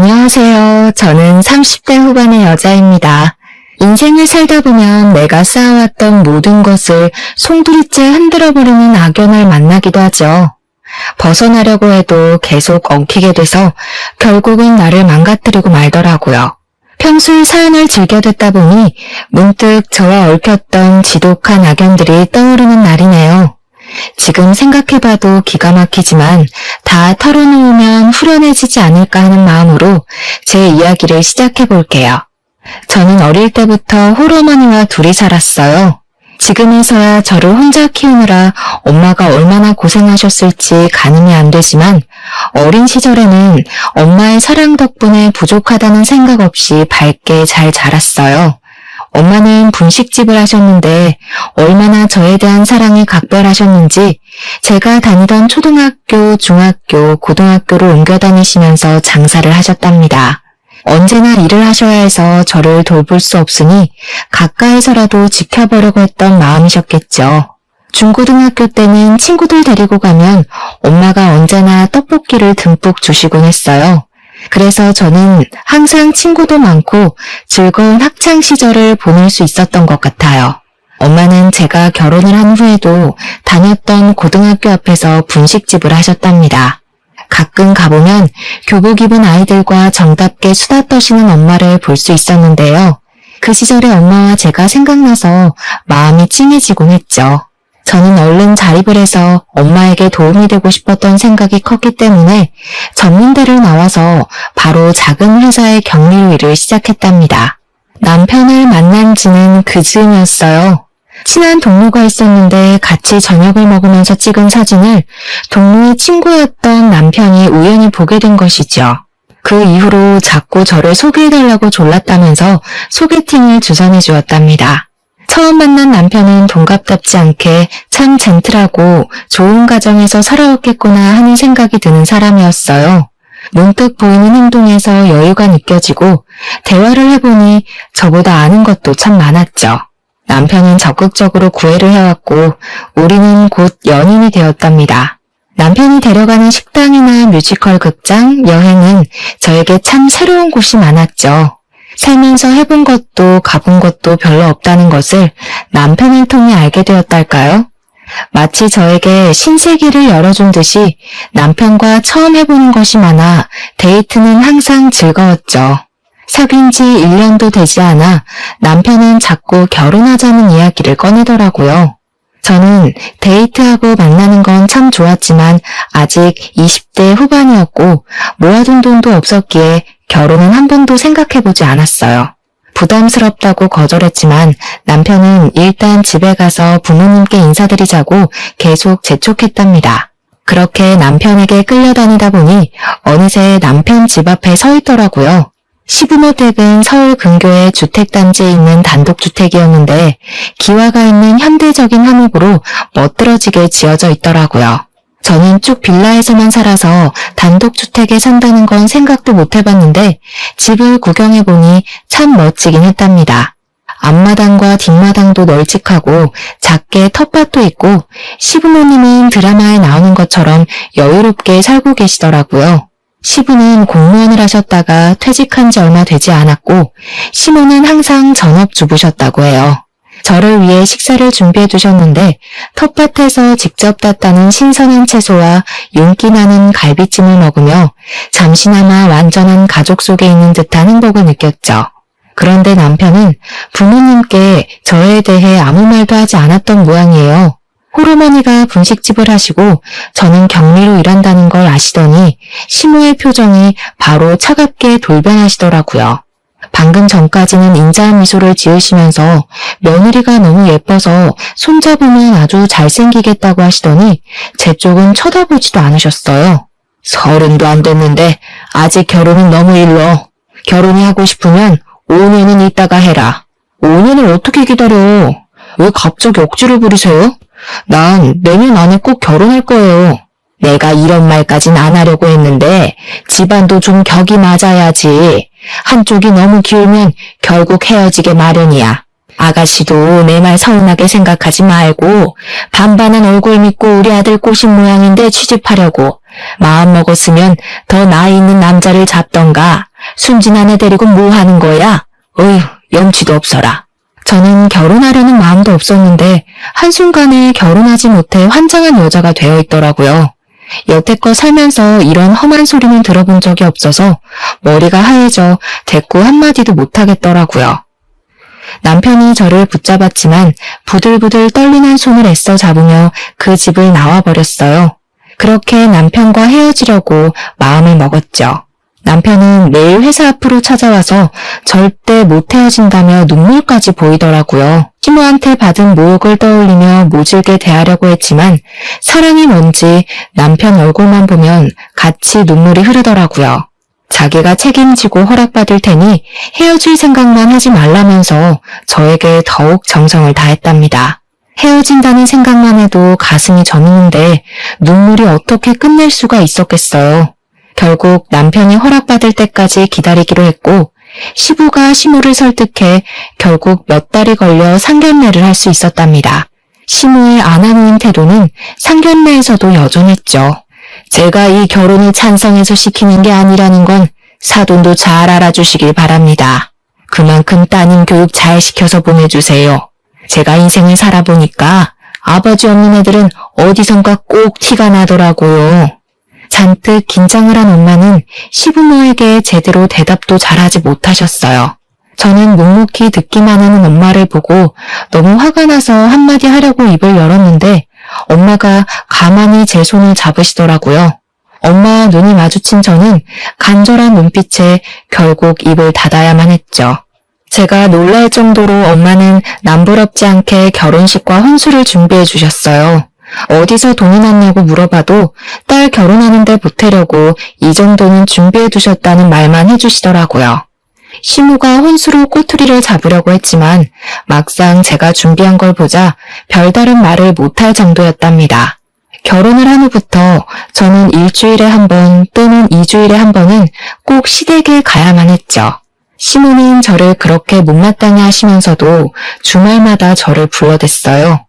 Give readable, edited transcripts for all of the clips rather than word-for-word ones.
안녕하세요. 저는 30대 후반의 여자입니다. 인생을 살다 보면 내가 쌓아왔던 모든 것을 송두리째 흔들어버리는 악연을 만나기도 하죠. 벗어나려고 해도 계속 엉키게 돼서 결국은 나를 망가뜨리고 말더라고요. 평소에 사연을 즐겨 듣다 보니 문득 저와 얽혔던 지독한 악연들이 떠오르는 날이네요. 지금 생각해봐도 기가 막히지만 다 털어놓으면 후련해지지 않을까 하는 마음으로 제 이야기를 시작해볼게요. 저는 어릴 때부터 홀어머니와 둘이 살았어요. 지금에서야 저를 혼자 키우느라 엄마가 얼마나 고생하셨을지 가늠이 안 되지만 어린 시절에는 엄마의 사랑 덕분에 부족하다는 생각 없이 밝게 잘 자랐어요. 엄마는 분식집을 하셨는데 얼마나 저에 대한 사랑이 각별하셨는지 제가 다니던 초등학교, 중학교, 고등학교를 옮겨 다니시면서 장사를 하셨답니다. 언제나 일을 하셔야 해서 저를 돌볼 수 없으니 가까이서라도 지켜보려고 했던 마음이셨겠죠. 중고등학교 때는 친구들 데리고 가면 엄마가 언제나 떡볶이를 듬뿍 주시곤 했어요. 그래서 저는 항상 친구도 많고 즐거운 학창 시절을 보낼 수 있었던 것 같아요. 엄마는 제가 결혼을 한 후에도 다녔던 고등학교 앞에서 분식집을 하셨답니다. 가끔 가보면 교복 입은 아이들과 정답게 수다 떠시는 엄마를 볼 수 있었는데요. 그 시절의 엄마와 제가 생각나서 마음이 찡해지곤 했죠. 저는 얼른 자립을 해서 엄마에게 도움이 되고 싶었던 생각이 컸기 때문에 전문대를 나와서 바로 작은 회사의 격리로 일을 시작했답니다. 남편을 만난 지는 그 즈음이었어요. 친한 동료가 있었는데 같이 저녁을 먹으면서 찍은 사진을 동료의 친구였던 남편이 우연히 보게 된 것이죠. 그 이후로 자꾸 저를 소개해달라고 졸랐다면서 소개팅을 주선해 주었답니다. 처음 만난 남편은 동갑답지 않게 참 젠틀하고 좋은 가정에서 살아왔겠구나 하는 생각이 드는 사람이었어요. 문득 보이는 행동에서 여유가 느껴지고 대화를 해보니 저보다 아는 것도 참 많았죠. 남편은 적극적으로 구애를 해왔고 우리는 곧 연인이 되었답니다. 남편이 데려가는 식당이나 뮤지컬 극장, 여행은 저에게 참 새로운 곳이 많았죠. 살면서 해본 것도 가본 것도 별로 없다는 것을 남편을 통해 알게 되었달까요? 마치 저에게 신세계를 열어준 듯이 남편과 처음 해보는 것이 많아 데이트는 항상 즐거웠죠. 사귄 지 1년도 되지 않아 남편은 자꾸 결혼하자는 이야기를 꺼내더라고요. 저는 데이트하고 만나는 건 참 좋았지만 아직 20대 후반이었고 모아둔 돈도 없었기에 결혼은 한 번도 생각해보지 않았어요. 부담스럽다고 거절했지만 남편은 일단 집에 가서 부모님께 인사드리자고 계속 재촉했답니다. 그렇게 남편에게 끌려다니다 보니 어느새 남편 집 앞에 서 있더라고요. 시부모 댁은 서울 근교의 주택단지에 있는 단독주택이었는데 기와가 있는 현대적인 한옥으로 멋들어지게 지어져 있더라고요. 저는 쭉 빌라에서만 살아서 단독주택에 산다는 건 생각도 못 해봤는데 집을 구경해보니 참 멋지긴 했답니다. 앞마당과 뒷마당도 널찍하고 작게 텃밭도 있고 시부모님은 드라마에 나오는 것처럼 여유롭게 살고 계시더라고요. 시부는 공무원을 하셨다가 퇴직한 지 얼마 되지 않았고 시모는 항상 전업주부셨다고 해요. 저를 위해 식사를 준비해 두셨는데 텃밭에서 직접 땄다는 신선한 채소와 윤기 나는 갈비찜을 먹으며 잠시나마 완전한 가족 속에 있는 듯한 행복을 느꼈죠. 그런데 남편은 부모님께 저에 대해 아무 말도 하지 않았던 모양이에요. 홀어머니가 분식집을 하시고 저는 격리로 일한다는 걸 아시더니 시모의 표정이 바로 차갑게 돌변하시더라고요. 방금 전까지는 인자한 미소를 지으시면서 며느리가 너무 예뻐서 손잡으면 아주 잘생기겠다고 하시더니 제 쪽은 쳐다보지도 않으셨어요. 30도 안 됐는데 아직 결혼은 너무 일러. 결혼이 하고 싶으면 5년은 있다가 해라. 5년을 어떻게 기다려? 왜 갑자기 억지를 부리세요? 난 내년 안에 꼭 결혼할 거예요. 내가 이런 말까진 안 하려고 했는데 집안도 좀 격이 맞아야지. 한쪽이 너무 기울면 결국 헤어지게 마련이야. 아가씨도 내 말 서운하게 생각하지 말고 반반은 얼굴 믿고 우리 아들 꼬신 모양인데 취집하려고 마음 먹었으면 더 나이 있는 남자를 잡던가 순진한 애 데리고 뭐 하는 거야? 어휴, 염치도 없어라. 저는 결혼하려는 마음도 없었는데 한순간에 결혼하지 못해 환장한 여자가 되어 있더라고요. 여태껏 살면서 이런 험한 소리는 들어본 적이 없어서 머리가 하얘져 대꾸 한마디도 못하겠더라고요. 남편이 저를 붙잡았지만 부들부들 떨리는 손을 애써 잡으며 그 집을 나와버렸어요. 그렇게 남편과 헤어지려고 마음을 먹었죠. 남편은 매일 회사 앞으로 찾아와서 절대 못 헤어진다며 눈물까지 보이더라고요. 시모한테 받은 모욕을 떠올리며 모질게 대하려고 했지만 사랑이 뭔지 남편 얼굴만 보면 같이 눈물이 흐르더라고요. 자기가 책임지고 허락받을 테니 헤어질 생각만 하지 말라면서 저에게 더욱 정성을 다했답니다. 헤어진다는 생각만 해도 가슴이 저리는데 눈물이 어떻게 끝낼 수가 있었겠어요. 결국 남편이 허락받을 때까지 기다리기로 했고 시부가 시모를 설득해 결국 몇 달이 걸려 상견례를 할 수 있었답니다. 시모의 아나무인 태도는 상견례에서도 여전했죠. 제가 이 결혼을 찬성해서 시키는 게 아니라는 건 사돈도 잘 알아주시길 바랍니다. 그만큼 따님 교육 잘 시켜서 보내주세요. 제가 인생을 살아보니까 아버지 없는 애들은 어디선가 꼭 티가 나더라고요. 잔뜩 긴장을 한 엄마는 시부모에게 제대로 대답도 잘하지 못하셨어요. 저는 묵묵히 듣기만 하는 엄마를 보고 너무 화가 나서 한마디 하려고 입을 열었는데 엄마가 가만히 제 손을 잡으시더라고요. 엄마와 눈이 마주친 저는 간절한 눈빛에 결국 입을 닫아야만 했죠. 제가 놀랄 정도로 엄마는 남부럽지 않게 결혼식과 혼수를 준비해 주셨어요. 어디서 돈이 났냐고 물어봐도 딸 결혼하는데 보태려고 이 정도는 준비해 두셨다는 말만 해주시더라고요. 시모가 혼수로 꼬투리를 잡으려고 했지만 막상 제가 준비한 걸 보자 별다른 말을 못할 정도였답니다. 결혼을 한 후부터 저는 일주일에 한 번 또는 2주일에 한 번은 꼭 시댁에 가야만 했죠. 시모는 저를 그렇게 못마땅해 하시면서도 주말마다 저를 불러댔어요.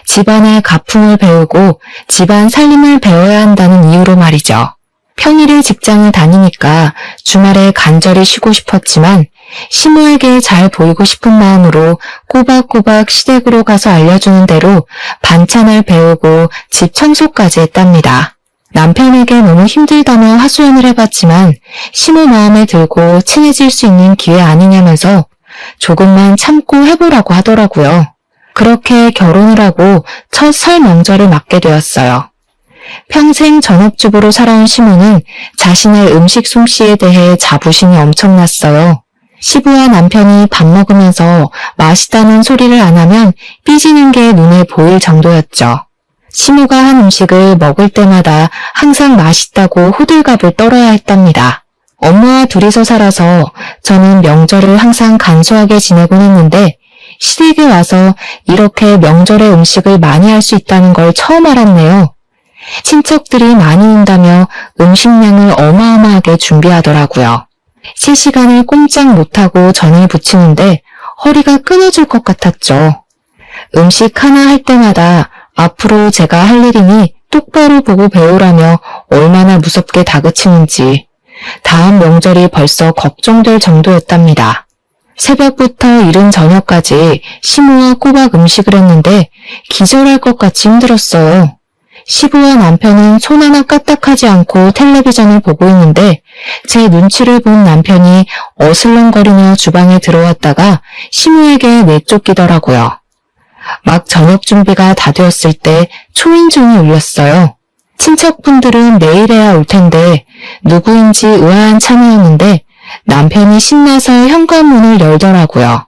집안의 가풍을 배우고 집안 살림을 배워야 한다는 이유로 말이죠. 평일에 직장을 다니니까 주말에 간절히 쉬고 싶었지만 시모에게 잘 보이고 싶은 마음으로 꼬박꼬박 시댁으로 가서 알려주는 대로 반찬을 배우고 집 청소까지 했답니다. 남편에게 너무 힘들다며 하소연을 해봤지만 시모 마음에 들고 친해질 수 있는 기회 아니냐면서 조금만 참고 해보라고 하더라고요. 그렇게 결혼을 하고 첫 설 명절을 맞게 되었어요. 평생 전업주부로 살아온 시모는 자신의 음식 솜씨에 대해 자부심이 엄청났어요. 시부와 남편이 밥 먹으면서 맛있다는 소리를 안 하면 삐지는 게 눈에 보일 정도였죠. 시모가 한 음식을 먹을 때마다 항상 맛있다고 호들갑을 떨어야 했답니다. 엄마와 둘이서 살아서 저는 명절을 항상 간소하게 지내곤 했는데 시댁에 와서 이렇게 명절에 음식을 많이 할 수 있다는 걸 처음 알았네요. 친척들이 많이 온다며 음식량을 어마어마하게 준비하더라고요. 3시간을 꼼짝 못하고 전을 부치는데 허리가 끊어질 것 같았죠. 음식 하나 할 때마다 앞으로 제가 할 일이니 똑바로 보고 배우라며 얼마나 무섭게 다그치는지 다음 명절이 벌써 걱정될 정도였답니다. 새벽부터 이른 저녁까지 시모와 꼬박 음식을 했는데 기절할 것 같이 힘들었어요. 시부와 남편은 손 하나 까딱하지 않고 텔레비전을 보고 있는데 제 눈치를 본 남편이 어슬렁거리며 주방에 들어왔다가 시모에게 내쫓기더라고요. 막 저녁 준비가 다 되었을 때 초인종이 울렸어요. 친척분들은 내일에야 올 텐데 누구인지 의아한 참이었는데 남편이 신나서 현관문을 열더라고요.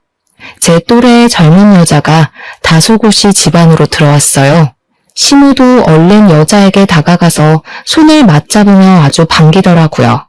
제 또래의 젊은 여자가 다소곳이 집안으로 들어왔어요. 시모도 얼른 여자에게 다가가서 손을 맞잡으며 아주 반기더라고요.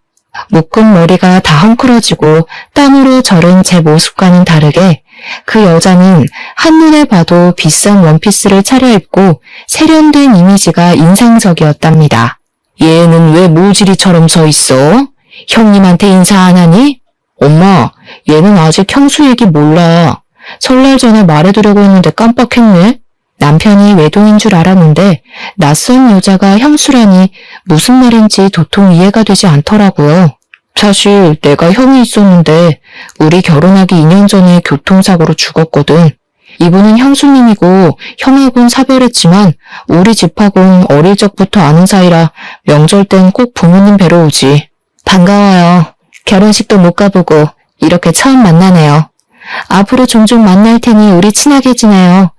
묶은 머리가 다 헝클어지고 땀으로 절은 제 모습과는 다르게 그 여자는 한눈에 봐도 비싼 원피스를 차려입고 세련된 이미지가 인상적이었답니다. 얘는 왜 모질이처럼 서 있어? 형님한테 인사 안 하니? 엄마, 얘는 아직 형수 얘기 몰라. 설날 전에 말해두려고 했는데 깜빡했네. 남편이 외동인 줄 알았는데 낯선 여자가 형수라니 무슨 말인지 도통 이해가 되지 않더라고요. 사실 내가 형이 있었는데 우리 결혼하기 2년 전에 교통사고로 죽었거든. 이분은 형수님이고 형하고는 사별했지만 우리 집하고는 어릴 적부터 아는 사이라 명절 땐 꼭 부모님 뵈러 오지. 반가워요. 결혼식도 못 가보고 이렇게 처음 만나네요. 앞으로 종종 만날 테니 우리 친하게 지내요.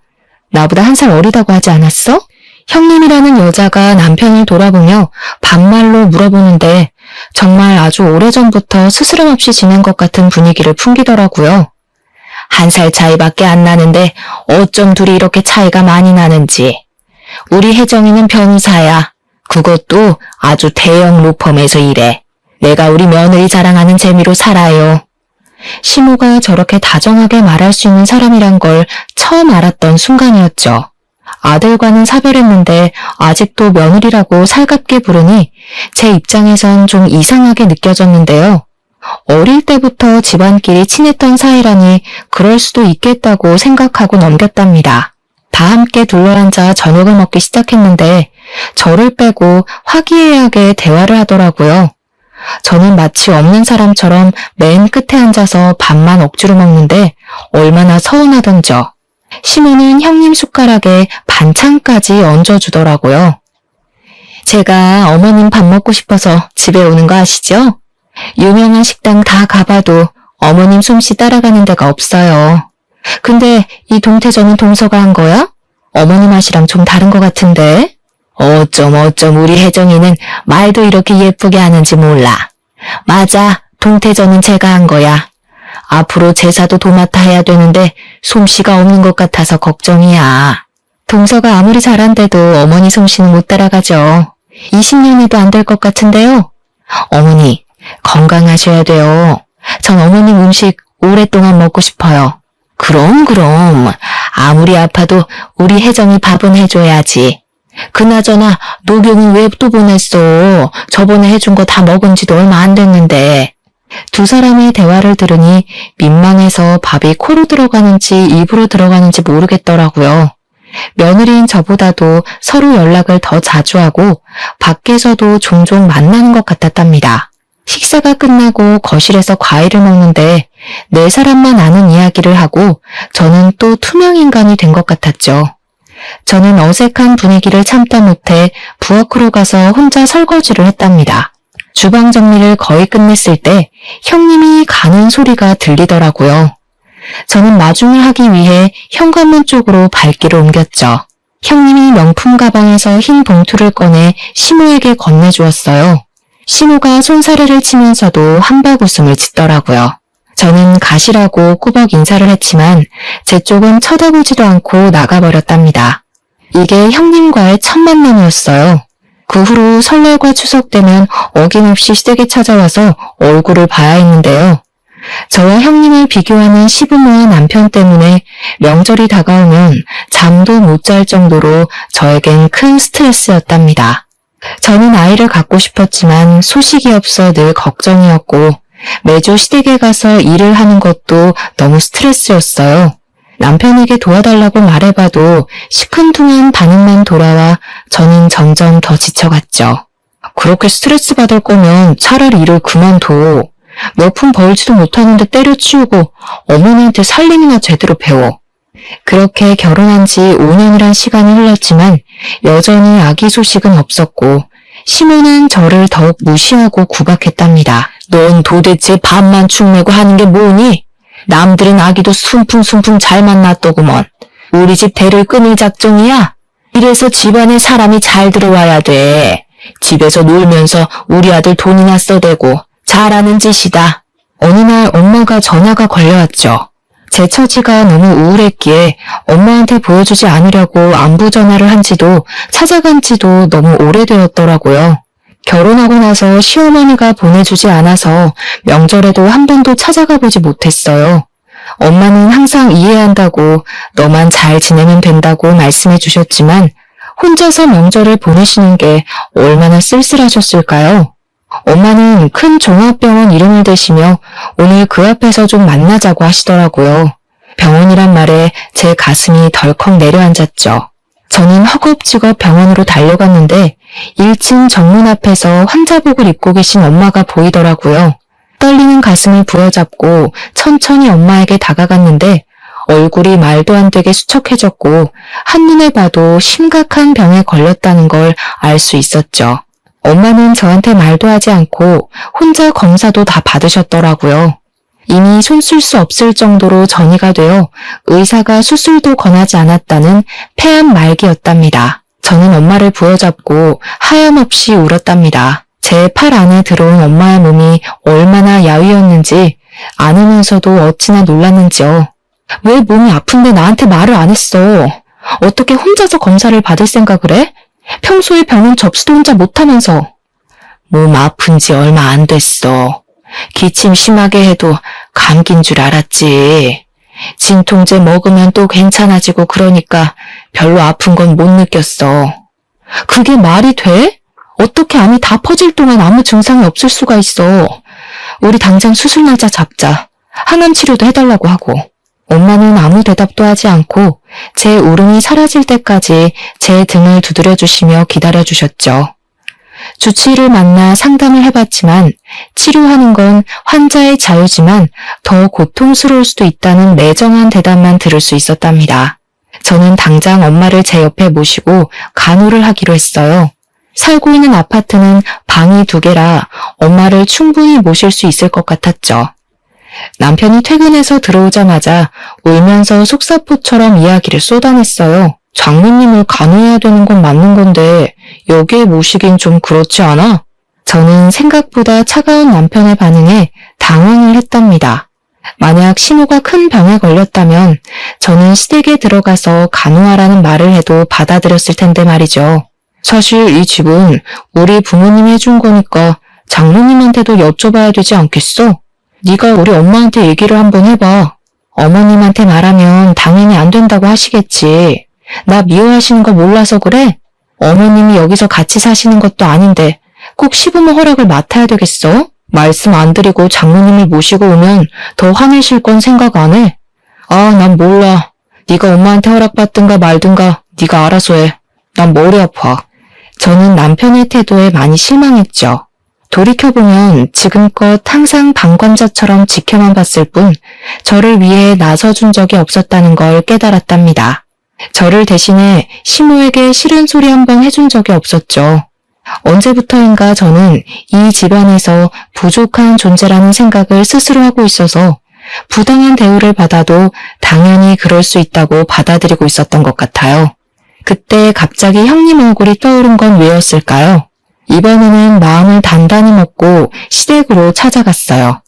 나보다 1살 어리다고 하지 않았어? 형님이라는 여자가 남편을 돌아보며 반말로 물어보는데 정말 아주 오래전부터 스스럼 없이 지낸 것 같은 분위기를 풍기더라고요. 1살 차이밖에 안 나는데 어쩜 둘이 이렇게 차이가 많이 나는지. 우리 혜정이는 변호사야. 그것도 아주 대형 로펌에서 일해. 내가 우리 며느리 자랑하는 재미로 살아요. 시모가 저렇게 다정하게 말할 수 있는 사람이란 걸 처음 알았던 순간이었죠. 아들과는 사별했는데 아직도 며느리라고 살갑게 부르니 제 입장에선 좀 이상하게 느껴졌는데요. 어릴 때부터 집안끼리 친했던 사이라니 그럴 수도 있겠다고 생각하고 넘겼답니다. 다 함께 둘러앉아 저녁을 먹기 시작했는데 저를 빼고 화기애애하게 대화를 하더라고요. 저는 마치 없는 사람처럼 맨 끝에 앉아서 밥만 억지로 먹는데 얼마나 서운하던져. 시모는 형님 숟가락에 반찬까지 얹어주더라고요. 제가 어머님 밥 먹고 싶어서 집에 오는 거 아시죠? 유명한 식당 다 가봐도 어머님 솜씨 따라가는 데가 없어요. 근데 이 동태전은 동서가 한 거야? 어머니 맛이랑 좀 다른 것 같은데? 어쩜 우리 혜정이는 말도 이렇게 예쁘게 하는지 몰라. 맞아, 동태전은 제가 한 거야. 앞으로 제사도 도맡아 해야 되는데 솜씨가 없는 것 같아서 걱정이야. 동서가 아무리 잘한데도 어머니 솜씨는 못 따라가죠. 20년에도 안 될 것 같은데요. 어머니, 건강하셔야 돼요. 전 어머님 음식 오랫동안 먹고 싶어요. 그럼. 아무리 아파도 우리 혜정이 밥은 해줘야지. 그나저나 녹용은 왜 또 보냈어? 저번에 해준 거 다 먹은 지도 얼마 안 됐는데. 두 사람의 대화를 들으니 민망해서 밥이 코로 들어가는지 입으로 들어가는지 모르겠더라고요. 며느리인 저보다도 서로 연락을 더 자주 하고 밖에서도 종종 만나는 것 같았답니다. 식사가 끝나고 거실에서 과일을 먹는데 네 사람만 아는 이야기를 하고 저는 또 투명인간이 된 것 같았죠. 저는 어색한 분위기를 참다 못해 부엌으로 가서 혼자 설거지를 했답니다. 주방 정리를 거의 끝냈을 때 형님이 가는 소리가 들리더라고요. 저는 마중을 하기 위해 현관문 쪽으로 발길을 옮겼죠. 형님이 명품 가방에서 흰 봉투를 꺼내 시모에게 건네주었어요. 시모가 손사래를 치면서도 한박 웃음을 짓더라고요. 저는 가시라고 꾸벅 인사를 했지만 제 쪽은 쳐다보지도 않고 나가버렸답니다. 이게 형님과의 첫 만남이었어요. 그 후로 설날과 추석 되면 어김없이 시댁에 찾아와서 얼굴을 봐야 했는데요. 저와 형님을 비교하는 시부모와 남편 때문에 명절이 다가오면 잠도 못 잘 정도로 저에겐 큰 스트레스였답니다. 저는 아이를 갖고 싶었지만 소식이 없어 늘 걱정이었고 매주 시댁에 가서 일을 하는 것도 너무 스트레스였어요. 남편에게 도와달라고 말해봐도 시큰둥한 반응만 돌아와 저는 점점 더 지쳐갔죠. 그렇게 스트레스 받을 거면 차라리 일을 그만둬. 몇 푼 벌지도 못하는데 때려치우고 어머니한테 살림이나 제대로 배워. 그렇게 결혼한 지 5년이란 시간이 흘렀지만 여전히 아기 소식은 없었고 시모는 저를 더욱 무시하고 구박했답니다. 넌 도대체 밥만 축내고 하는 게 뭐니? 남들은 아기도 순풍순풍 잘 만났더구먼. 우리 집 대를 끊을 작정이야? 이래서 집안에 사람이 잘 들어와야 돼. 집에서 놀면서 우리 아들 돈이나 써대고 잘하는 짓이다. 어느 날 엄마가 전화가 걸려왔죠. 제 처지가 너무 우울했기에 엄마한테 보여주지 않으려고 안부 전화를 한 지도 찾아간 지도 너무 오래되었더라고요. 결혼하고 나서 시어머니가 보내주지 않아서 명절에도 한 번도 찾아가 보지 못했어요. 엄마는 항상 이해한다고 너만 잘 지내면 된다고 말씀해 주셨지만 혼자서 명절을 보내시는 게 얼마나 쓸쓸하셨을까요? 엄마는 큰 종합병원 이름을 대시며 오늘 그 앞에서 좀 만나자고 하시더라고요. 병원이란 말에 제 가슴이 덜컥 내려앉았죠. 저는 허겁지겁 병원으로 달려갔는데 1층 정문 앞에서 환자복을 입고 계신 엄마가 보이더라고요. 떨리는 가슴을 부여잡고 천천히 엄마에게 다가갔는데 얼굴이 말도 안 되게 수척해졌고 한눈에 봐도 심각한 병에 걸렸다는 걸 알 수 있었죠. 엄마는 저한테 말도 하지 않고 혼자 검사도 다 받으셨더라고요. 이미 손쓸 수 없을 정도로 전이가 되어 의사가 수술도 권하지 않았다는 폐암 말기였답니다. 저는 엄마를 부여잡고 하염없이 울었답니다. 제 팔 안에 들어온 엄마의 몸이 얼마나 야위었는지 안으면서도 어찌나 놀랐는지요. 왜 몸이 아픈데 나한테 말을 안 했어? 어떻게 혼자서 검사를 받을 생각을 해? 평소에 병원 접수도 혼자 못하면서. 몸 아픈 지 얼마 안 됐어. 기침 심하게 해도 감기인 줄 알았지. 진통제 먹으면 또 괜찮아지고 그러니까 별로 아픈 건 못 느꼈어. 그게 말이 돼? 어떻게 암이 다 퍼질 동안 아무 증상이 없을 수가 있어. 우리 당장 수술 날짜 잡자. 항암 치료도 해달라고 하고. 엄마는 아무 대답도 하지 않고 제 울음이 사라질 때까지 제 등을 두드려주시며 기다려주셨죠. 주치의를 만나 상담을 해봤지만 치료하는 건 환자의 자유지만 더 고통스러울 수도 있다는 매정한 대답만 들을 수 있었답니다. 저는 당장 엄마를 제 옆에 모시고 간호를 하기로 했어요. 살고 있는 아파트는 방이 2개라 엄마를 충분히 모실 수 있을 것 같았죠. 남편이 퇴근해서 들어오자마자 울면서 속사포처럼 이야기를 쏟아냈어요. 장모님을 간호해야 되는 건 맞는 건데 여기에 모시긴 좀 그렇지 않아? 저는 생각보다 차가운 남편의 반응에 당황을 했답니다. 만약 시모가 큰 병에 걸렸다면 저는 시댁에 들어가서 간호하라는 말을 해도 받아들였을 텐데 말이죠. 사실 이 집은 우리 부모님이 해준 거니까 장모님한테도 여쭤봐야 되지 않겠어? 네가 우리 엄마한테 얘기를 한번 해봐. 어머님한테 말하면 당연히 안 된다고 하시겠지. 나 미워하시는 거 몰라서 그래? 어머님이 여기서 같이 사시는 것도 아닌데 꼭 시부모 허락을 맡아야 되겠어? 말씀 안 드리고 장모님을 모시고 오면 더 화내실 건 생각 안 해? 아, 난 몰라. 네가 엄마한테 허락받든가 말든가 네가 알아서 해. 난 머리 아파. 저는 남편의 태도에 많이 실망했죠. 돌이켜보면 지금껏 항상 방관자처럼 지켜만 봤을 뿐 저를 위해 나서준 적이 없었다는 걸 깨달았답니다. 저를 대신해 시모에게 싫은 소리 한번 해준 적이 없었죠. 언제부터인가 저는 이 집안에서 부족한 존재라는 생각을 스스로 하고 있어서 부당한 대우를 받아도 당연히 그럴 수 있다고 받아들이고 있었던 것 같아요. 그때 갑자기 형님 얼굴이 떠오른 건 왜였을까요? 이번에는 마음을 단단히 먹고 시댁으로 찾아갔어요.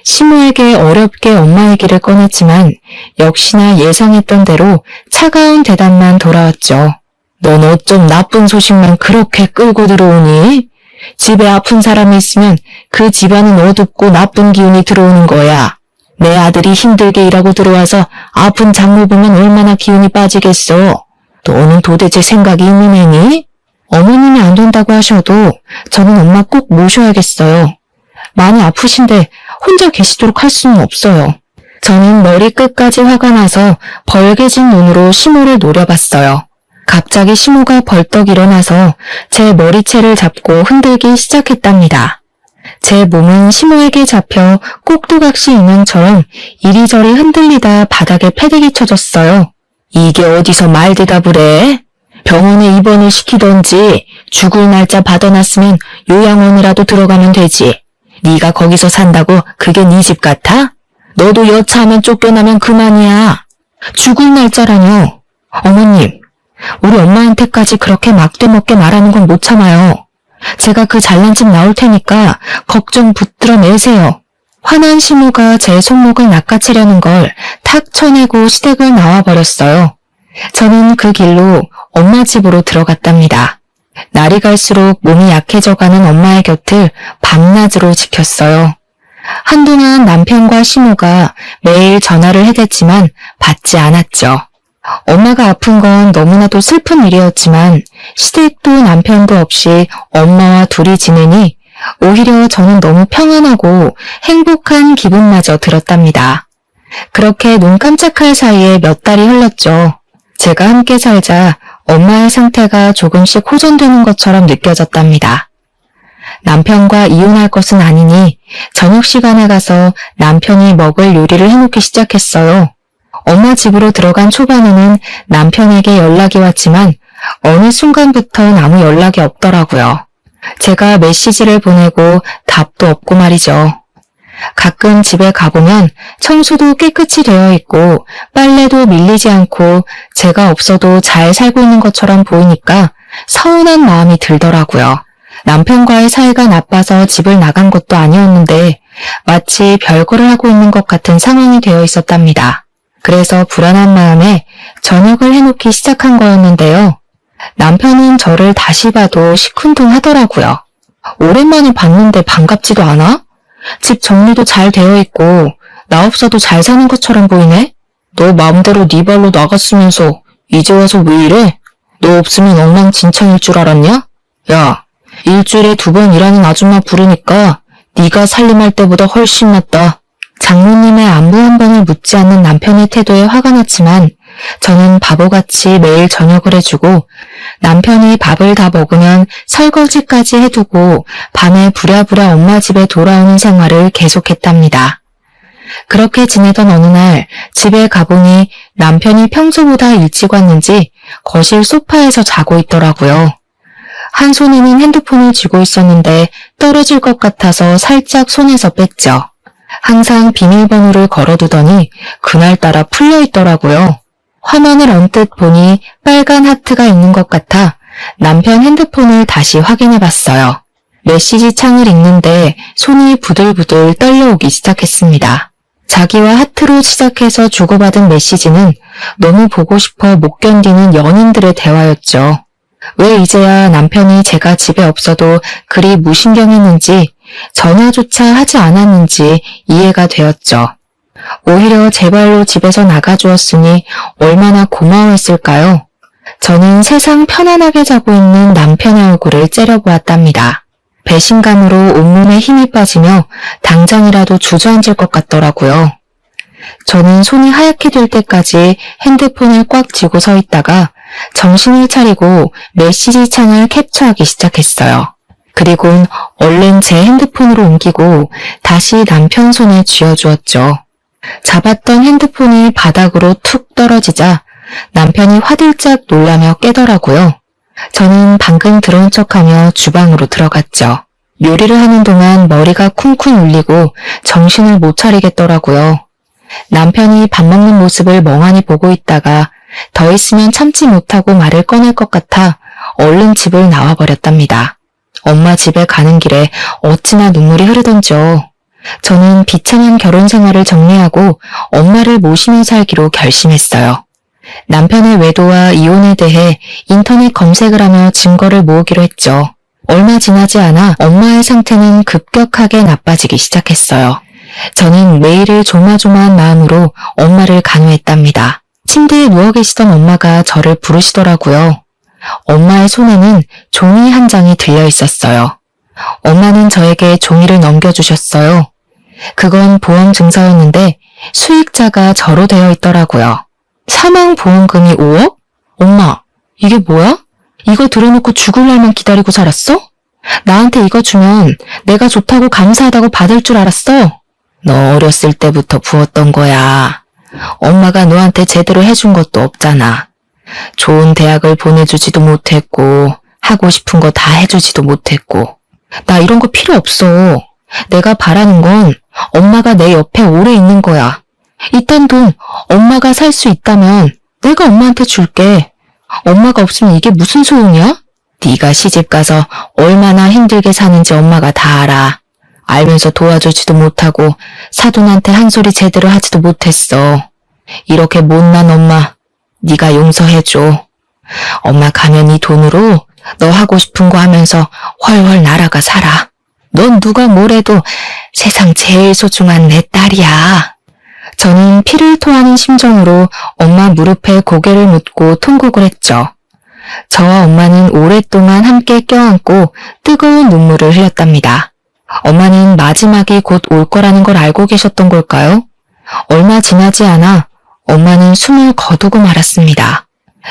시모에게 어렵게 엄마 얘기를 꺼냈지만 역시나 예상했던 대로 차가운 대답만 돌아왔죠. 넌 어쩜 나쁜 소식만 그렇게 끌고 들어오니? 집에 아픈 사람이 있으면 그 집안은 어둡고 나쁜 기운이 들어오는 거야. 내 아들이 힘들게 일하고 들어와서 아픈 장모 보면 얼마나 기운이 빠지겠어. 너는 도대체 생각이 있는 애니? 어머님이 안 된다고 하셔도 저는 엄마 꼭 모셔야겠어요. 많이 아프신데 혼자 계시도록 할 수는 없어요. 저는 머리끝까지 화가 나서 벌개진 눈으로 시모를 노려봤어요. 갑자기 시모가 벌떡 일어나서 제 머리채를 잡고 흔들기 시작했답니다. 제 몸은 시모에게 잡혀 꼭두각시 인형처럼 이리저리 흔들리다 바닥에 패대기 쳐졌어요. 이게 어디서 말 대답을 해? 병원에 입원을 시키던지 죽을 날짜 받아놨으면 요양원이라도 들어가면 되지. 네가 거기서 산다고 그게 네 집 같아? 너도 여차하면 쫓겨나면 그만이야. 죽을 날짜라뇨. 어머님, 우리 엄마한테까지 그렇게 막대먹게 말하는 건 못 참아요. 제가 그 잘난 집 나올 테니까 걱정 붙들어 매세요. 화난 시모가 제 손목을 낚아채려는 걸 탁 쳐내고 시댁을 나와버렸어요. 저는 그 길로 엄마 집으로 들어갔답니다. 날이 갈수록 몸이 약해져가는 엄마의 곁을 밤낮으로 지켰어요. 한동안 남편과 시모가 매일 전화를 해댔지만 받지 않았죠. 엄마가 아픈 건 너무나도 슬픈 일이었지만 시댁도 남편도 없이 엄마와 둘이 지내니 오히려 저는 너무 평안하고 행복한 기분마저 들었답니다. 그렇게 눈 깜짝할 사이에 몇 달이 흘렀죠. 제가 함께 살자 엄마의 상태가 조금씩 호전되는 것처럼 느껴졌답니다. 남편과 이혼할 것은 아니니 저녁 시간에 가서 남편이 먹을 요리를 해놓기 시작했어요. 엄마 집으로 들어간 초반에는 남편에게 연락이 왔지만 어느 순간부턴 아무 연락이 없더라고요. 제가 메시지를 보내고 답도 없고 말이죠. 가끔 집에 가보면 청소도 깨끗이 되어 있고 빨래도 밀리지 않고 제가 없어도 잘 살고 있는 것처럼 보이니까 서운한 마음이 들더라고요. 남편과의 사이가 나빠서 집을 나간 것도 아니었는데 마치 별거를 하고 있는 것 같은 상황이 되어 있었답니다. 그래서 불안한 마음에 저녁을 해놓기 시작한 거였는데요. 남편은 저를 다시 봐도 시큰둥하더라고요. 오랜만에 봤는데 반갑지도 않아? 집 정리도 잘 되어 있고 나 없어도 잘 사는 것처럼 보이네? 너 마음대로 네 발로 나갔으면서 이제 와서 왜 이래? 너 없으면 엉망진창일 줄 알았냐? 야, 일주일에 2번 일하는 아줌마 부르니까 네가 살림할 때보다 훨씬 낫다. 장모님의 안부 한 번을 묻지 않는 남편의 태도에 화가 났지만 저는 바보같이 매일 저녁을 해주고 남편이 밥을 다 먹으면 설거지까지 해두고 밤에 부랴부랴 엄마 집에 돌아오는 생활을 계속했답니다. 그렇게 지내던 어느 날 집에 가보니 남편이 평소보다 일찍 왔는지 거실 소파에서 자고 있더라고요. 한 손에는 핸드폰을 쥐고 있었는데 떨어질 것 같아서 살짝 손에서 뺐죠. 항상 비밀번호를 걸어두더니 그날따라 풀려 있더라고요. 화면을 언뜻 보니 빨간 하트가 있는 것 같아 남편 핸드폰을 다시 확인해봤어요. 메시지 창을 읽는데 손이 부들부들 떨려오기 시작했습니다. 자기와 하트로 시작해서 주고받은 메시지는 너무 보고 싶어 못 견디는 연인들의 대화였죠. 왜 이제야 남편이 제가 집에 없어도 그리 무신경했는지 전화조차 하지 않았는지 이해가 되었죠. 오히려 제 발로 집에서 나가주었으니 얼마나 고마워했을까요? 저는 세상 편안하게 자고 있는 남편의 얼굴을 째려보았답니다. 배신감으로 온몸에 힘이 빠지며 당장이라도 주저앉을 것 같더라고요. 저는 손이 하얗게 될 때까지 핸드폰을 꽉 쥐고 서 있다가 정신을 차리고 메시지 창을 캡처하기 시작했어요. 그리곤 얼른 제 핸드폰으로 옮기고 다시 남편 손에 쥐어주었죠. 잡았던 핸드폰이 바닥으로 툭 떨어지자 남편이 화들짝 놀라며 깨더라고요. 저는 방금 들어온 척하며 주방으로 들어갔죠. 요리를 하는 동안 머리가 쿵쿵 울리고 정신을 못 차리겠더라고요. 남편이 밥 먹는 모습을 멍하니 보고 있다가 더 있으면 참지 못하고 말을 꺼낼 것 같아 얼른 집을 나와버렸답니다. 엄마 집에 가는 길에 어찌나 눈물이 흐르던지요. 저는 비참한 결혼 생활을 정리하고 엄마를 모시며 살기로 결심했어요. 남편의 외도와 이혼에 대해 인터넷 검색을 하며 증거를 모으기로 했죠. 얼마 지나지 않아 엄마의 상태는 급격하게 나빠지기 시작했어요. 저는 매일을 조마조마한 마음으로 엄마를 간호했답니다. 침대에 누워 계시던 엄마가 저를 부르시더라고요. 엄마의 손에는 종이 한 장이 들려 있었어요. 엄마는 저에게 종이를 넘겨주셨어요. 그건 보험증서였는데 수익자가 저로 되어 있더라고요. 사망보험금이 5억? 엄마, 이게 뭐야? 이거 들어놓고 죽을 날만 기다리고 살았어? 나한테 이거 주면 내가 좋다고 감사하다고 받을 줄 알았어? 너 어렸을 때부터 부었던 거야. 엄마가 너한테 제대로 해준 것도 없잖아. 좋은 대학을 보내주지도 못했고 하고 싶은 거 다 해주지도 못했고. 나 이런 거 필요 없어. 내가 바라는 건 엄마가 내 옆에 오래 있는 거야. 이딴 돈 엄마가 살 수 있다면 내가 엄마한테 줄게. 엄마가 없으면 이게 무슨 소용이야? 네가 시집가서 얼마나 힘들게 사는지 엄마가 다 알아. 알면서 도와주지도 못하고 사돈한테 한 소리 제대로 하지도 못했어. 이렇게 못난 엄마, 네가 용서해줘. 엄마 가면 이 돈으로 너 하고 싶은 거 하면서 훨훨 날아가 살아. 넌 누가 뭐래도 세상 제일 소중한 내 딸이야. 저는 피를 토하는 심정으로 엄마 무릎에 고개를 묻고 통곡을 했죠. 저와 엄마는 오랫동안 함께 껴안고 뜨거운 눈물을 흘렸답니다. 엄마는 마지막이 곧 올 거라는 걸 알고 계셨던 걸까요? 얼마 지나지 않아 엄마는 숨을 거두고 말았습니다.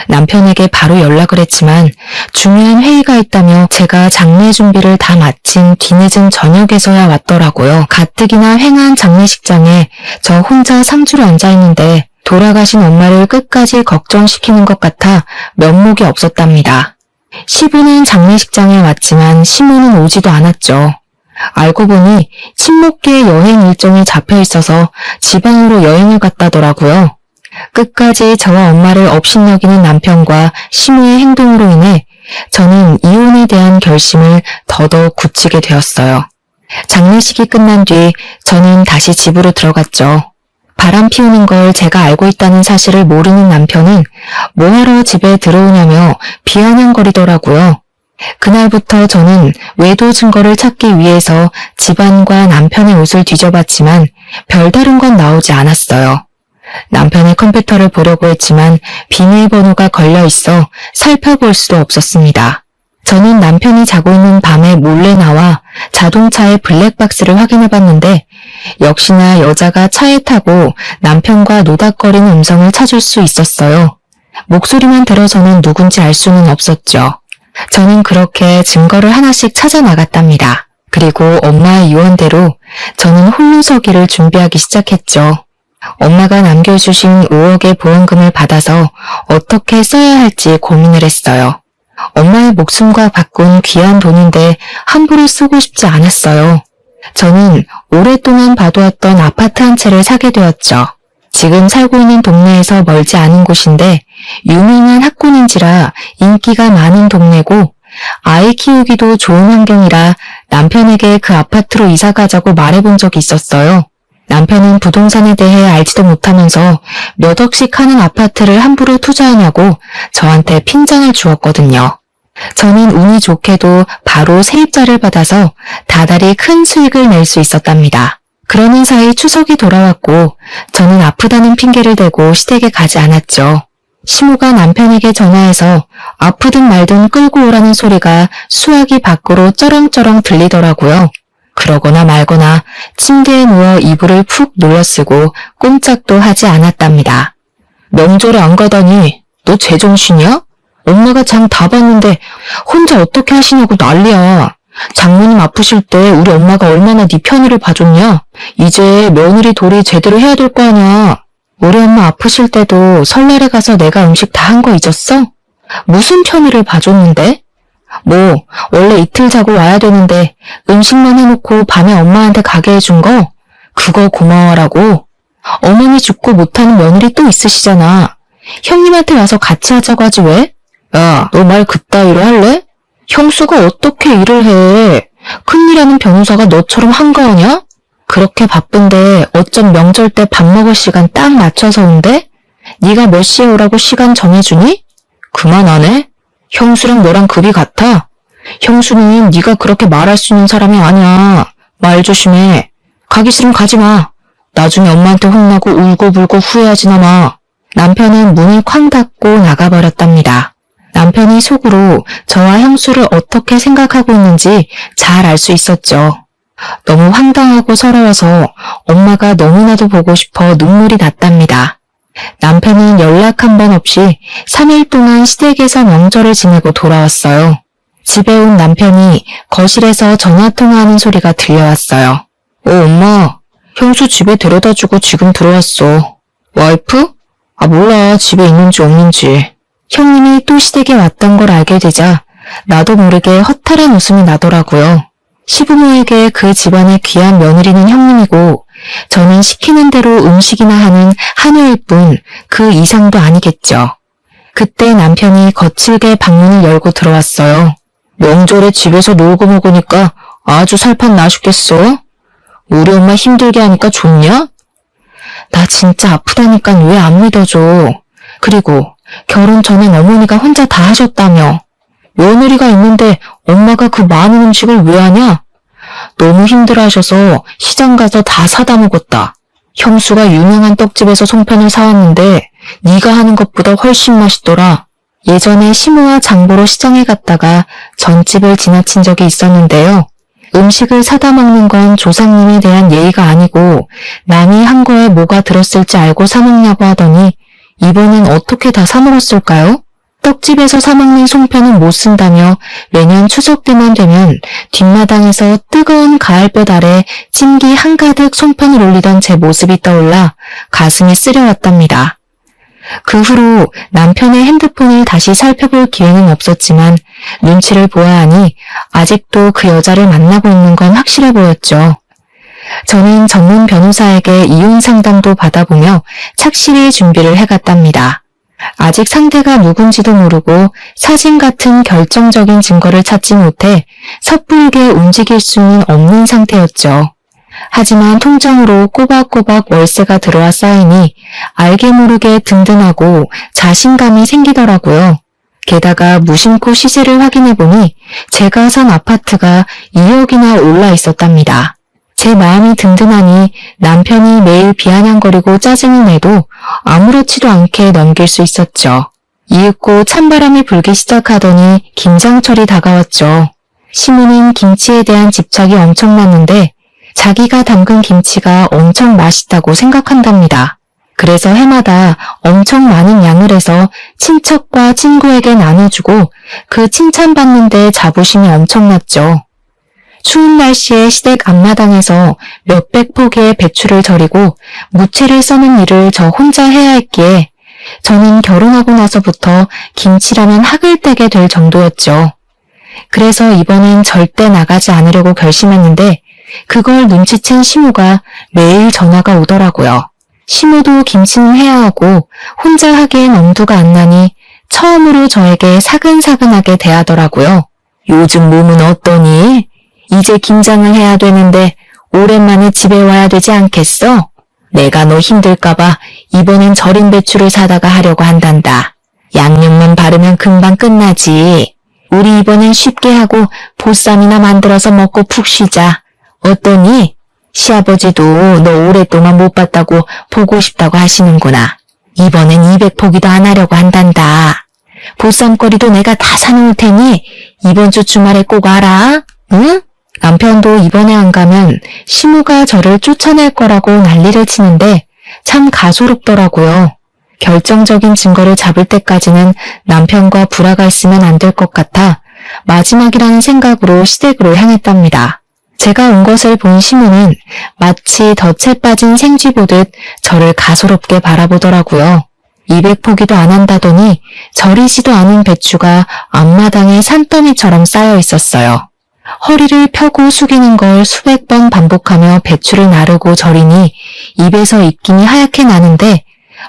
남편에게 바로 연락을 했지만 중요한 회의가 있다며 제가 장례 준비를 다 마친 뒤늦은 저녁에서야 왔더라고요. 가뜩이나 횡한 장례식장에 저 혼자 상주로 앉아있는데 돌아가신 엄마를 끝까지 걱정시키는 것 같아 면목이 없었답니다. 시부는 장례식장에 왔지만 시모는 오지도 않았죠. 알고 보니 친목계 여행 일정이 잡혀 있어서 지방으로 여행을 갔다더라고요. 끝까지 저와 엄마를 업신여기는 남편과 시모의 행동으로 인해 저는 이혼에 대한 결심을 더더욱 굳히게 되었어요. 장례식이 끝난 뒤 저는 다시 집으로 들어갔죠. 바람 피우는 걸 제가 알고 있다는 사실을 모르는 남편은 뭐하러 집에 들어오냐며 비아냥거리더라고요. 그날부터 저는 외도 증거를 찾기 위해서 집안과 남편의 옷을 뒤져봤지만 별다른 건 나오지 않았어요. 남편의 컴퓨터를 보려고 했지만 비밀번호가 걸려 있어 살펴볼 수도 없었습니다. 저는 남편이 자고 있는 밤에 몰래 나와 자동차의 블랙박스를 확인해봤는데 역시나 여자가 차에 타고 남편과 노닥거리는 음성을 찾을 수 있었어요. 목소리만 들어서는 누군지 알 수는 없었죠. 저는 그렇게 증거를 하나씩 찾아 나갔답니다. 그리고 엄마의 유언대로 저는 홀로 서기를 준비하기 시작했죠. 엄마가 남겨주신 5억의 보험금을 받아서 어떻게 써야 할지 고민을 했어요. 엄마의 목숨과 바꾼 귀한 돈인데 함부로 쓰고 싶지 않았어요. 저는 오랫동안 봐두었던 아파트 한 채를 사게 되었죠. 지금 살고 있는 동네에서 멀지 않은 곳인데 유명한 학군인지라 인기가 많은 동네고 아이 키우기도 좋은 환경이라 남편에게 그 아파트로 이사 가자고 말해본 적이 있었어요. 남편은 부동산에 대해 알지도 못하면서 몇 억씩 하는 아파트를 함부로 투자하냐고 저한테 핀잔을 주었거든요. 저는 운이 좋게도 바로 세입자를 받아서 다달이 큰 수익을 낼 수 있었답니다. 그러는 사이 추석이 돌아왔고 저는 아프다는 핑계를 대고 시댁에 가지 않았죠. 시모가 남편에게 전화해서 아프든 말든 끌고 오라는 소리가 수화기 밖으로 쩌렁쩌렁 들리더라고요. 그러거나 말거나 침대에 누워 이불을 푹 눌러쓰고 꼼짝도 하지 않았답니다. 명절에 안 가다니 너 제정신이야? 엄마가 장 다 봤는데 혼자 어떻게 하시냐고 난리야. 장모님 아프실 때 우리 엄마가 얼마나 네 편의를 봐줬냐? 이제 며느리 도리 제대로 해야 될 거 아냐. 우리 엄마 아프실 때도 설날에 가서 내가 음식 다 한 거 잊었어? 무슨 편의를 봐줬는데? 뭐 원래 이틀 자고 와야 되는데 음식만 해놓고 밤에 엄마한테 가게 해준 거? 그거 고마워라고. 어머니 죽고 못하는 며느리 또 있으시잖아. 형님한테 와서 같이 하자고 하지 왜? 야, 너 말 그따위로 할래? 형수가 어떻게 일을 해? 큰일하는 변호사가 너처럼 한가하냐? 그렇게 바쁜데 어쩜 명절 때 밥 먹을 시간 딱 맞춰서 온대? 네가 몇 시에 오라고 시간 정해주니? 그만 안 해? 형수랑 너랑 급이 같아? 형수는 네가 그렇게 말할 수 있는 사람이 아니야. 말 조심해. 가기 싫으면 가지 마. 나중에 엄마한테 혼나고 울고불고 후회하지나 마. 남편은 문을 쾅 닫고 나가버렸답니다. 남편이 속으로 저와 형수를 어떻게 생각하고 있는지 잘 알 수 있었죠. 너무 황당하고 서러워서 엄마가 너무나도 보고 싶어 눈물이 났답니다. 남편은 연락 한 번 없이 3일 동안 시댁에서 명절을 지내고 돌아왔어요. 집에 온 남편이 거실에서 전화통화하는 소리가 들려왔어요. 엄마, 형수 집에 데려다주고 지금 들어왔어. 와이프? 몰라, 집에 있는지 없는지. 형님이 또 시댁에 왔던 걸 알게 되자 나도 모르게 허탈한 웃음이 나더라고요. 시부모에게 그 집안의 귀한 며느리는 형님이고 저는 시키는 대로 음식이나 하는 하녀일 뿐 그 이상도 아니겠죠. 그때 남편이 거칠게 방문을 열고 들어왔어요. 명절에 집에서 놀고 먹으니까 아주 살판 나셨겠어? 우리 엄마 힘들게 하니까 좋냐? 나 진짜 아프다니까 왜 안 믿어줘. 그리고 결혼 전엔 어머니가 혼자 다 하셨다며. 며느리가 있는데 엄마가 그 많은 음식을 왜 하냐? 너무 힘들어하셔서 시장 가서 다 사다 먹었다. 형수가 유명한 떡집에서 송편을 사왔는데 네가 하는 것보다 훨씬 맛있더라. 예전에 시모와 장보러 시장에 갔다가 전집을 지나친 적이 있었는데요. 음식을 사다 먹는 건 조상님에 대한 예의가 아니고 남이 한 거에 뭐가 들었을지 알고 사 먹냐고 하더니 이번엔 어떻게 다 사 먹었을까요? 떡집에서 사먹는 송편은 못 쓴다며 매년 추석 때만 되면 뒷마당에서 뜨거운 가을볕 아래 찜기 한가득 송편을 올리던 제 모습이 떠올라 가슴이 쓰려왔답니다. 그 후로 남편의 핸드폰을 다시 살펴볼 기회는 없었지만 눈치를 보아하니 아직도 그 여자를 만나고 있는 건 확실해 보였죠. 저는 전문 변호사에게 이혼 상담도 받아보며 착실히 준비를 해갔답니다. 아직 상대가 누군지도 모르고 사진 같은 결정적인 증거를 찾지 못해 섣부르게 움직일 수는 없는 상태였죠. 하지만 통장으로 꼬박꼬박 월세가 들어와 쌓이니 알게 모르게 든든하고 자신감이 생기더라고요. 게다가 무심코 시세를 확인해보니 제가 산 아파트가 2억이나 올라 있었답니다. 제 마음이 든든하니 남편이 매일 비아냥거리고 짜증을 내도 아무렇지도 않게 넘길 수 있었죠. 이윽고 찬바람이 불기 시작하더니 김장철이 다가왔죠. 시모는 김치에 대한 집착이 엄청났는데 자기가 담근 김치가 엄청 맛있다고 생각한답니다. 그래서 해마다 엄청 많은 양을 해서 친척과 친구에게 나눠주고 그 칭찬받는데 자부심이 엄청났죠. 추운 날씨에 시댁 앞마당에서 몇백 포기의 배추를 절이고 무채를 써는 일을 저 혼자 해야 했기에 저는 결혼하고 나서부터 김치라면 학을 떼게 될 정도였죠. 그래서 이번엔 절대 나가지 않으려고 결심했는데 그걸 눈치챈 시모가 매일 전화가 오더라고요. 시모도 김치는 해야 하고 혼자 하기엔 엄두가 안 나니 처음으로 저에게 사근사근하게 대하더라고요. 요즘 몸은 어떠니? 이제 김장을 해야 되는데 오랜만에 집에 와야 되지 않겠어? 내가 너 힘들까봐 이번엔 절인 배추를 사다가 하려고 한단다. 양념만 바르면 금방 끝나지. 우리 이번엔 쉽게 하고 보쌈이나 만들어서 먹고 푹 쉬자. 어떠니? 시아버지도 너 오랫동안 못 봤다고 보고 싶다고 하시는구나. 이번엔 200포기도 안 하려고 한단다. 보쌈거리도 내가 다 사놓을 테니 이번 주 주말에 꼭 와라. 응? 남편도 이번에 안 가면 시모가 저를 쫓아낼 거라고 난리를 치는데 참 가소롭더라고요. 결정적인 증거를 잡을 때까지는 남편과 불화가 있으면 안 될 것 같아 마지막이라는 생각으로 시댁으로 향했답니다. 제가 온 것을 본 시모는 마치 덫에 빠진 생쥐 보듯 저를 가소롭게 바라보더라고요. 200포기도 안 한다더니 절이지도 않은 배추가 앞마당에 산더미처럼 쌓여 있었어요. 허리를 펴고 숙이는 걸 수백 번 반복하며 배추를 나르고 절이니 입에서 입김이 하얗게 나는데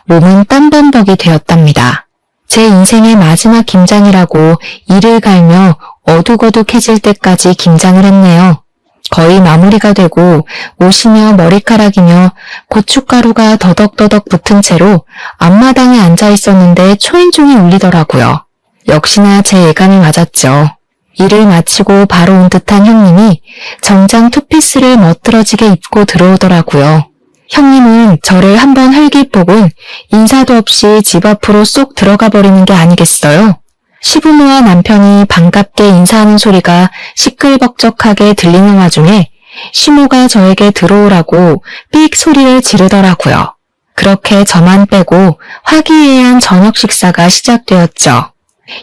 몸은 땀범벅이 되었답니다. 제 인생의 마지막 김장이라고 이를 갈며 어둑어둑해질 때까지 김장을 했네요. 거의 마무리가 되고 옷이며 머리카락이며 고춧가루가 더덕더덕 붙은 채로 앞마당에 앉아 있었는데 초인종이 울리더라고요. 역시나 제 예감이 맞았죠. 일을 마치고 바로 온 듯한 형님이 정장 투피스를 멋들어지게 입고 들어오더라고요. 형님은 저를 한번 흘깃보곤 인사도 없이 집 앞으로 쏙 들어가 버리는 게 아니겠어요? 시부모와 남편이 반갑게 인사하는 소리가 시끌벅적하게 들리는 와중에 시모가 저에게 들어오라고 삑 소리를 지르더라고요. 그렇게 저만 빼고 화기애애한 저녁 식사가 시작되었죠.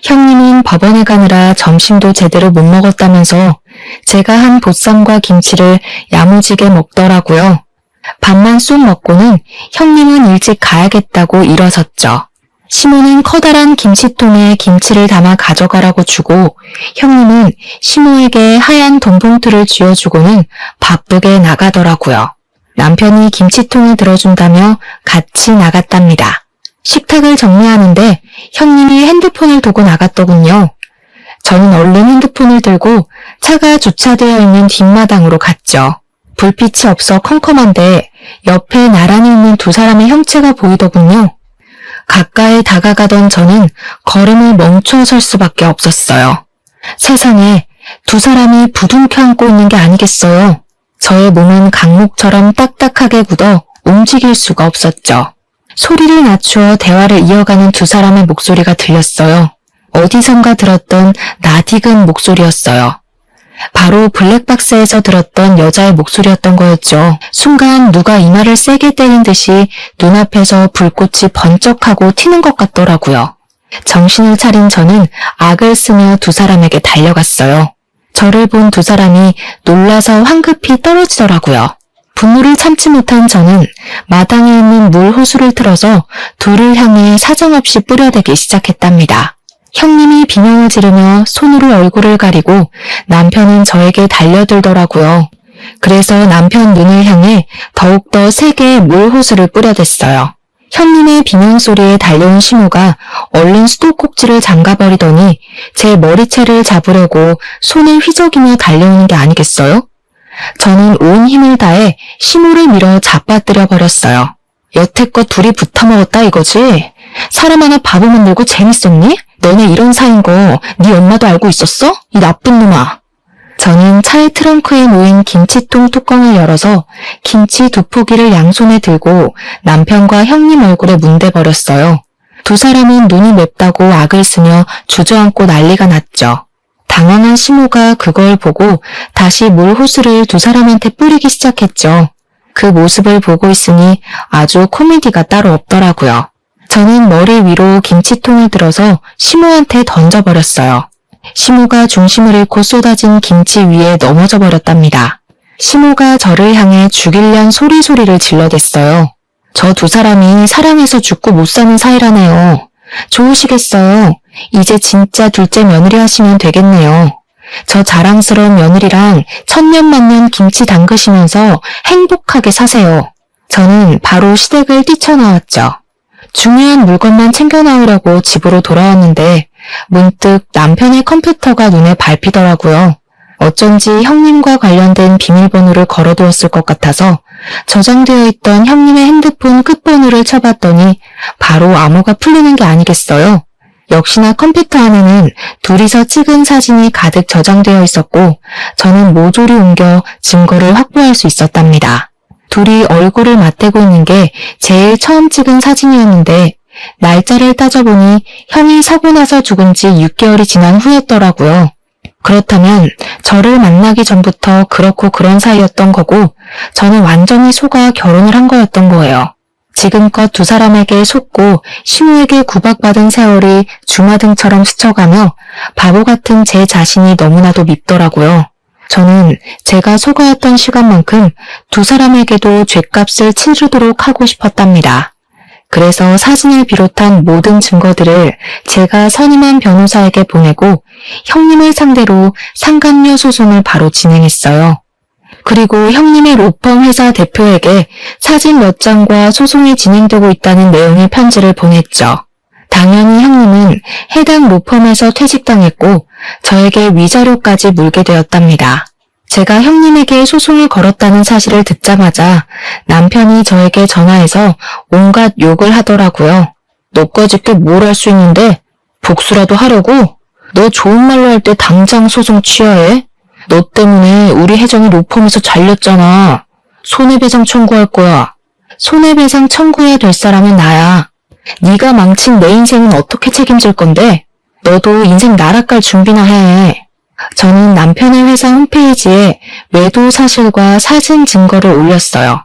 형님은 법원에 가느라 점심도 제대로 못 먹었다면서 제가 한 보쌈과 김치를 야무지게 먹더라고요. 밥만 쏙 먹고는 형님은 일찍 가야겠다고 일어섰죠. 시모는 커다란 김치통에 김치를 담아 가져가라고 주고 형님은 시모에게 하얀 돈봉투를 쥐어주고는 바쁘게 나가더라고요. 남편이 김치통을 들어준다며 같이 나갔답니다. 식탁을 정리하는데 형님이 핸드폰을 두고 나갔더군요. 저는 얼른 핸드폰을 들고 차가 주차되어 있는 뒷마당으로 갔죠. 불빛이 없어 컴컴한데 옆에 나란히 있는 두 사람의 형체가 보이더군요. 가까이 다가가던 저는 걸음을 멈춰 설 수밖에 없었어요. 세상에 두 사람이 부둥켜 안고 있는 게 아니겠어요. 저의 몸은 강목처럼 딱딱하게 굳어 움직일 수가 없었죠. 소리를 낮추어 대화를 이어가는 두 사람의 목소리가 들렸어요. 어디선가 들었던 낯익은 목소리였어요. 바로 블랙박스에서 들었던 여자의 목소리였던 거였죠. 순간 누가 이마를 세게 때린 듯이 눈앞에서 불꽃이 번쩍하고 튀는 것 같더라고요. 정신을 차린 저는 악을 쓰며 두 사람에게 달려갔어요. 저를 본 두 사람이 놀라서 황급히 떨어지더라고요. 분노를 참지 못한 저는 마당에 있는 물 호수를 틀어서 둘을 향해 사정없이 뿌려대기 시작했답니다. 형님이 비명을 지르며 손으로 얼굴을 가리고 남편은 저에게 달려들더라고요. 그래서 남편 눈을 향해 더욱더 세게 물 호수를 뿌려댔어요. 형님의 비명소리에 달려온 시모가 얼른 수도꼭지를 잠가버리더니 제 머리채를 잡으려고 손을 휘저기며 달려오는 게 아니겠어요? 저는 온 힘을 다해 시모를 밀어 잡아뜨려 버렸어요. 여태껏 둘이 붙어먹었다 이거지? 사람 하나 바보 만들고 재밌었니? 너네 이런 사이인 거 네 엄마도 알고 있었어? 이 나쁜 놈아. 저는 차의 트렁크에 놓인 김치통 뚜껑을 열어서 김치 두 포기를 양손에 들고 남편과 형님 얼굴에 문대버렸어요. 두 사람은 눈이 맵다고 악을 쓰며 주저앉고 난리가 났죠. 당황한 시모가 그걸 보고 다시 물 호수를 두 사람한테 뿌리기 시작했죠. 그 모습을 보고 있으니 아주 코미디가 따로 없더라고요. 저는 머리 위로 김치통을 들어서 시모한테 던져버렸어요. 시모가 중심을 잃고 쏟아진 김치 위에 넘어져 버렸답니다. 시모가 저를 향해 죽일련 소리를 질러댔어요. 저 두 사람이 사랑해서 죽고 못 사는 사이라네요. 좋으시겠어요. 이제 진짜 둘째 며느리 하시면 되겠네요. 저 자랑스러운 며느리랑 천년만년 김치 담그시면서 행복하게 사세요. 저는 바로 시댁을 뛰쳐나왔죠. 중요한 물건만 챙겨 나오려고 집으로 돌아왔는데 문득 남편의 컴퓨터가 눈에 밟히더라고요. 어쩐지 형님과 관련된 비밀번호를 걸어두었을 것 같아서 저장되어 있던 형님의 핸드폰 끝번호를 쳐봤더니 바로 암호가 풀리는 게 아니겠어요. 역시나 컴퓨터 안에는 둘이서 찍은 사진이 가득 저장되어 있었고 저는 모조리 옮겨 증거를 확보할 수 있었답니다. 둘이 얼굴을 맞대고 있는 게 제일 처음 찍은 사진이었는데 날짜를 따져보니 형이 사고 나서 죽은 지 6개월이 지난 후였더라고요. 그렇다면 저를 만나기 전부터 그렇고 그런 사이였던 거고 저는 완전히 속아 결혼을 한 거였던 거예요. 지금껏 두 사람에게 속고 시모에게 구박받은 세월이 주마등처럼 스쳐가며 바보 같은 제 자신이 너무나도 밉더라고요. 저는 제가 속아왔던 시간만큼 두 사람에게도 죗값을 치르도록 하고 싶었답니다. 그래서 사진을 비롯한 모든 증거들을 제가 선임한 변호사에게 보내고 형님을 상대로 상간녀 소송을 바로 진행했어요. 그리고 형님의 로펌 회사 대표에게 사진 몇 장과 소송이 진행되고 있다는 내용의 편지를 보냈죠. 당연히 형님은 해당 로펌에서 퇴직당했고 저에게 위자료까지 물게 되었답니다. 제가 형님에게 소송을 걸었다는 사실을 듣자마자 남편이 저에게 전화해서 온갖 욕을 하더라고요. 너까짓 게 뭘 할 수 있는데 복수라도 하려고? 너 좋은 말로 할 때 당장 소송 취하해? 너 때문에 우리 혜정이 로펌에서 잘렸잖아. 손해배상 청구할 거야. 손해배상 청구해야 될 사람은 나야. 네가 망친 내 인생은 어떻게 책임질 건데? 너도 인생 나락갈 준비나 해. 저는 남편의 회사 홈페이지에 매도 사실과 사진 증거를 올렸어요.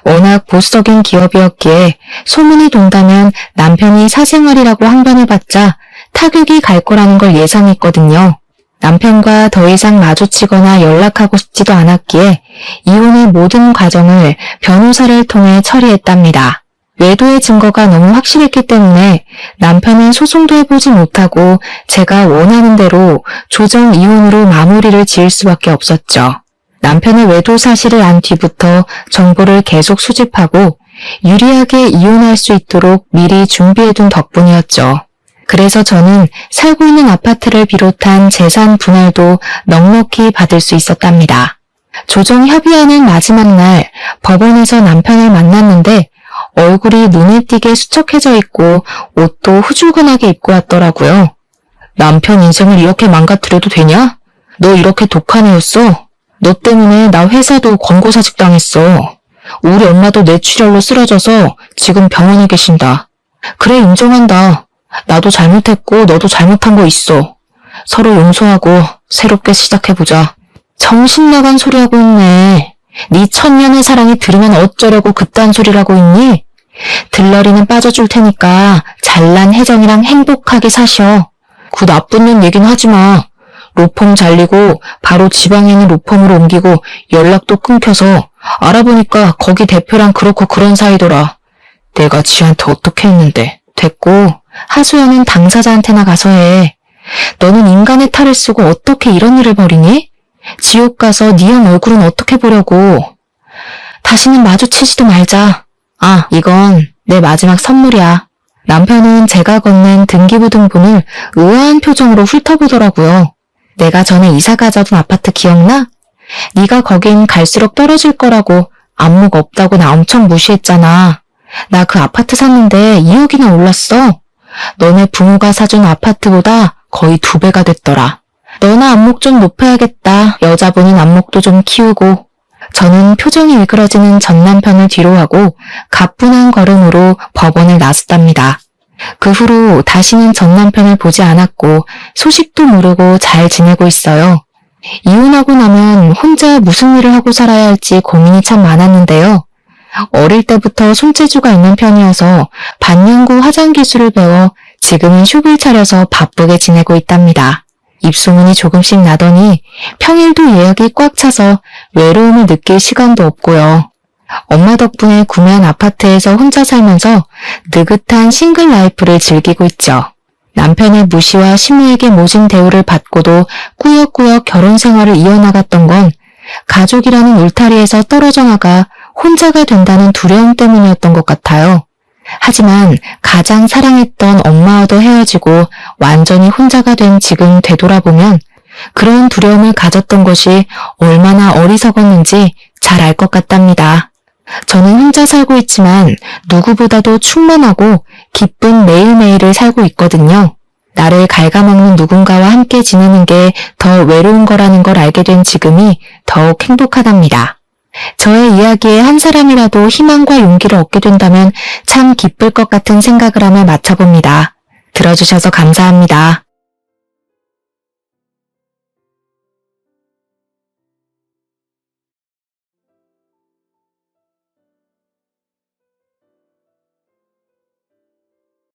워낙 보수적인 기업이었기에 소문이 돈다면 남편이 사생활이라고 항변해봤자 타격이 갈 거라는 걸 예상했거든요. 남편과 더 이상 마주치거나 연락하고 싶지도 않았기에 이혼의 모든 과정을 변호사를 통해 처리했답니다. 외도의 증거가 너무 확실했기 때문에 남편은 소송도 해보지 못하고 제가 원하는 대로 조정 이혼으로 마무리를 지을 수밖에 없었죠. 남편의 외도 사실을 안 뒤부터 정보를 계속 수집하고 유리하게 이혼할 수 있도록 미리 준비해둔 덕분이었죠. 그래서 저는 살고 있는 아파트를 비롯한 재산 분할도 넉넉히 받을 수 있었답니다. 조정 협의하는 마지막 날 법원에서 남편을 만났는데 얼굴이 눈에 띄게 수척해져 있고 옷도 후줄근하게 입고 왔더라고요. 남편 인생을 이렇게 망가뜨려도 되냐? 너 이렇게 독한 애였어? 너 때문에 나 회사도 권고사직 당했어. 우리 엄마도 뇌출혈로 쓰러져서 지금 병원에 계신다. 그래, 인정한다. 나도 잘못했고 너도 잘못한 거 있어. 서로 용서하고 새롭게 시작해보자. 정신 나간 소리 하고 있네. 네 천년의 사랑이 들으면 어쩌려고 그딴 소리를 하고 있니? 들러리는 빠져줄 테니까 잘난 혜정이랑 행복하게 사셔. 그 나쁜 년 얘긴 하지 마. 로펌 잘리고 바로 지방에 있는 로펌으로 옮기고 연락도 끊겨서 알아보니까 거기 대표랑 그렇고 그런 사이더라. 내가 지한테 어떻게 했는데. 됐고 하수연은 당사자한테나 가서 해. 너는 인간의 탈을 쓰고 어떻게 이런 일을 벌이니? 지옥 가서 네 형 얼굴은 어떻게 보려고. 다시는 마주치지도 말자. 아, 이건 내 마지막 선물이야. 남편은 제가 건넨 등기부등본을 의아한 표정으로 훑어보더라고요. 내가 전에 이사 가자던 아파트 기억나? 네가 거긴 갈수록 떨어질 거라고 안목 없다고 나 엄청 무시했잖아. 나 그 아파트 샀는데 2억이나 올랐어. 너네 부모가 사준 아파트보다 거의 2배가 됐더라. 너나 안목 좀 높여야겠다. 여자분인 안목도 좀 키우고. 저는 표정이 일그러지는 전 남편을 뒤로하고 가뿐한 걸음으로 법원을 나섰답니다. 그 후로 다시는 전 남편을 보지 않았고 소식도 모르고 잘 지내고 있어요. 이혼하고 나면 혼자 무슨 일을 하고 살아야 할지 고민이 참 많았는데요. 어릴 때부터 손재주가 있는 편이어서 반영구 화장 기술을 배워 지금은 숍을 차려서 바쁘게 지내고 있답니다. 입소문이 조금씩 나더니 평일도 예약이 꽉 차서 외로움을 느낄 시간도 없고요. 엄마 덕분에 구매한 아파트에서 혼자 살면서 느긋한 싱글 라이프를 즐기고 있죠. 남편의 무시와 시누에게 모진 대우를 받고도 꾸역꾸역 결혼 생활을 이어나갔던 건 가족이라는 울타리에서 떨어져 나가 혼자가 된다는 두려움 때문이었던 것 같아요. 하지만 가장 사랑했던 엄마와도 헤어지고 완전히 혼자가 된 지금 되돌아보면 그런 두려움을 가졌던 것이 얼마나 어리석었는지 잘 알 것 같답니다. 저는 혼자 살고 있지만 누구보다도 충만하고 기쁜 매일매일을 살고 있거든요. 나를 갉아먹는 누군가와 함께 지내는 게 더 외로운 거라는 걸 알게 된 지금이 더욱 행복하답니다. 저의 이야기에 한 사람이라도 희망과 용기를 얻게 된다면 참 기쁠 것 같은 생각을 하며 마쳐봅니다. 들어주셔서 감사합니다.